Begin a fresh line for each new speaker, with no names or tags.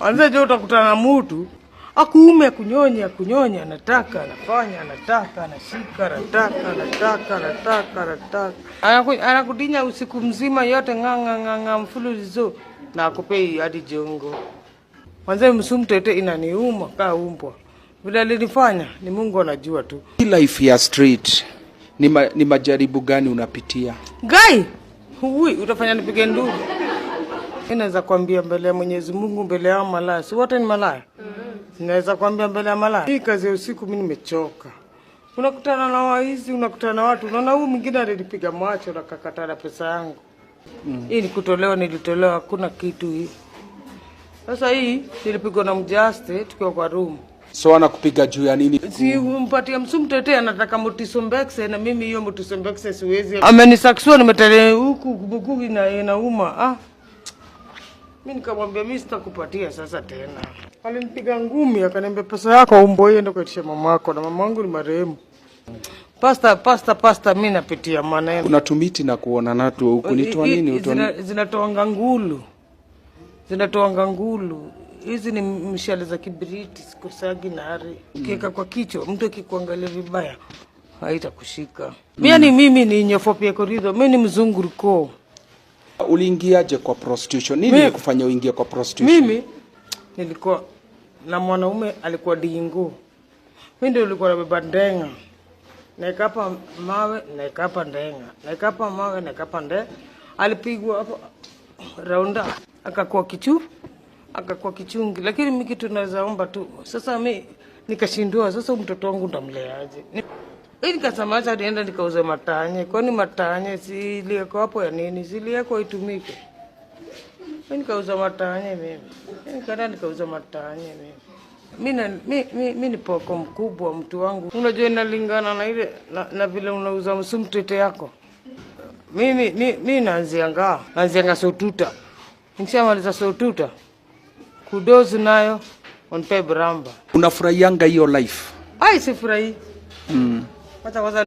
Anza je utakutana na mtu akuume kunyonya anataka anafanya anataka anashika anataka anakudinya usiku mzima yote nganga mfululizo na akupei hadi jongo. Kwanza msumtete inaniuma kaa umbwa. Vile alinifanya ni Mungu anajua tu.
Life ya street ni majaribu gani unapitia?
Gai, utafanya nipige nduru. Naweza kuambia mbele ya Mwenyezi Mungu, mbele ya malaya. Si wote ni malaya? Naweza kuambia mbele ya malaya. Hii kazi ya usiku mimi nimechoka. Unakutana na waizi, unakutana na watu. Unaona huyu mwingine alinipiga macho na kakatana pesa yangu. Hii ni kutolewa, nilitolewa, hakuna kitu hii. Sasa hii nilipigwa na mjaste tukiwa kwa room.
So anakupiga juu ya nini?
Si umpatia msumtete anataka Motisombexe na mimi hiyo Motisombexe siwezi. Amenisaksua nimetele huku bukugi na inauma. Mimi nikamwambia mimi sitakupatia sasa tena. Alinipiga ngumi akaniambia pesa yako umbo iende kuitisha mamako na mamangu ni marehemu. Pasta mimi napitia maneno.
Unatumiti na kuona natu huku nitoa nini
zinatoanga ngulu. Zinatoanga ngulu. Hizi ni mshale za kibiriti sikusagi na ari. Ukiweka kwa kichwa mtu akikuangalia vibaya haitakushika. Mimi ni nyofopia korido. Mimi ni mzunguruko.
Uliingiaje kwa prostitution? Nini ilikufanya uingie kwa prostitution?
Mimi nilikuwa na mwanaume alikuwa dingo. Mimi ndio nilikuwa nabeba ndenga. Naikapa mawe, naikapa ndenga. Naikapa mawe, naikapa ndenga. Alipigwa hapo raunda akakuwa kichungi. Lakini mimi kitu naweza omba tu. Sasa mimi nikashindwa sasa mtoto wangu ndamleaje. Nikasema acha nienda nikauze matanye. Kwani matanye zilieko hapo ya nini? Zilieko itumike. Nikauza matanye mimi. Nikauza matanye mimi. Mimi ni poko mkubwa mtu wangu. Unajua inalingana na ile na vile unauza msumtete yako. Mimi naanzianga sotuta. Nikishamaliza sotuta kudozi nayo onpe bramba.
Unafurahianga hiyo life?
Sifurahi. Kwanza